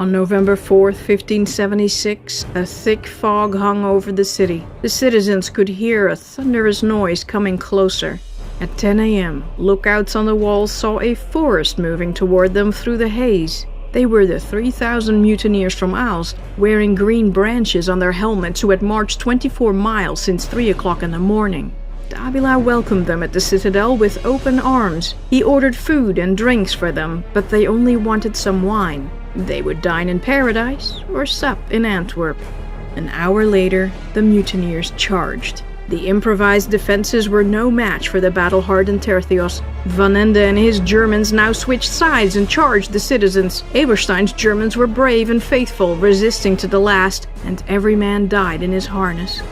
On November 4th, 1576, a thick fog hung over the city. The citizens could hear a thunderous noise coming closer. At 10 a.m., lookouts on the walls saw a forest moving toward them through the haze. They were the 3,000 mutineers from Aalst, wearing green branches on their helmets, who had marched 24 miles since 3 o'clock in the morning. Davila welcomed them at the citadel with open arms. He ordered food and drinks for them, but they only wanted some wine. They would dine in paradise or sup in Antwerp. An hour later, the mutineers charged. The improvised defenses were no match for the battle-hardened Tertios. Van Ende and his Germans now switched sides and charged the citizens. Eberstein's Germans were brave and faithful, resisting to the last, and every man died in his harness.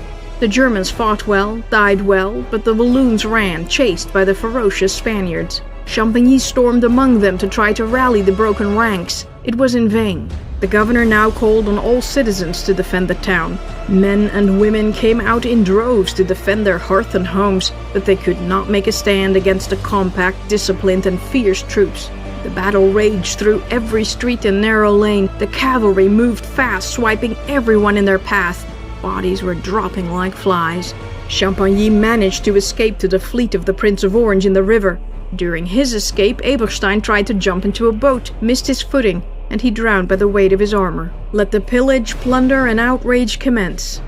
The Germans fought well, died well, but the Walloons ran, chased by the ferocious Spaniards. Champagny stormed among them to try to rally the broken ranks. It was in vain. The governor now called on all citizens to defend the town. Men and women came out in droves to defend their hearth and homes, but they could not make a stand against the compact, disciplined and fierce troops. The battle raged through every street and narrow lane. The cavalry moved fast, swiping everyone in their path. Bodies were dropping like flies. Champagny managed to escape to the fleet of the Prince of Orange in the river. During his escape, Eberstein tried to jump into a boat, missed his footing, and he drowned by the weight of his armor. Let the pillage, plunder, and outrage commence.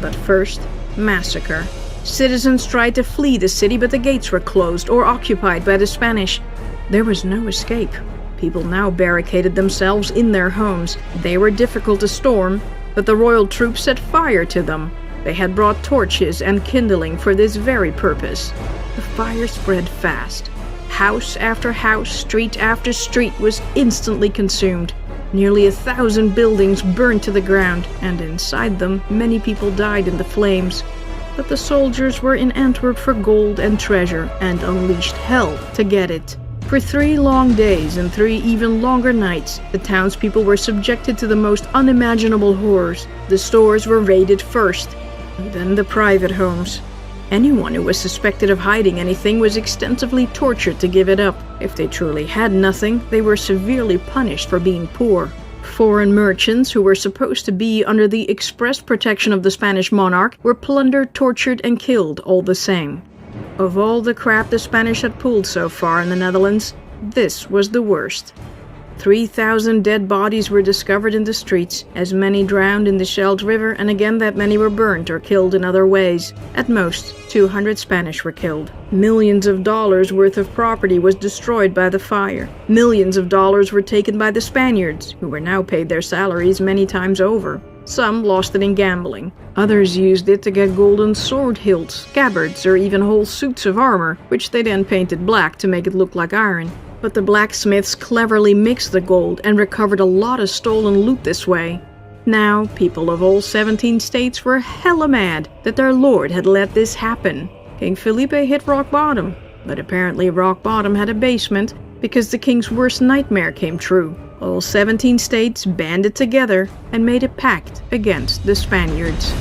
But first, massacre. Citizens tried to flee the city, but the gates were closed or occupied by the Spanish. There was no escape. People now barricaded themselves in their homes. They were difficult to storm, but the royal troops set fire to them. They had brought torches and kindling for this very purpose. The fire spread fast. House after house, street after street was instantly consumed. Nearly 1,000 buildings burned to the ground, and inside them many people died in the flames. But the soldiers were in Antwerp for gold and treasure, and unleashed hell to get it. For 3 long days and 3 even longer nights, the townspeople were subjected to the most unimaginable horrors. The stores were raided first, then the private homes. Anyone who was suspected of hiding anything was extensively tortured to give it up. If they truly had nothing, they were severely punished for being poor. Foreign merchants, who were supposed to be under the express protection of the Spanish monarch, were plundered, tortured, and killed all the same. Of all the crap the Spanish had pulled so far in the Netherlands, this was the worst. 3,000 dead bodies were discovered in the streets, as many drowned in the Scheldt River, and again that many were burnt or killed in other ways. At most, 200 Spanish were killed. Millions of dollars worth of property was destroyed by the fire. Millions of dollars were taken by the Spaniards, who were now paid their salaries many times over. Some lost it in gambling. Others used it to get golden sword hilts, scabbards, or even whole suits of armor, which they then painted black to make it look like iron. But the blacksmiths cleverly mixed the gold and recovered a lot of stolen loot this way. Now, people of all 17 states were hella mad that their lord had let this happen. King Felipe hit rock bottom, but apparently rock bottom had a basement because the king's worst nightmare came true. All 17 states banded together and made a pact against the Spaniards.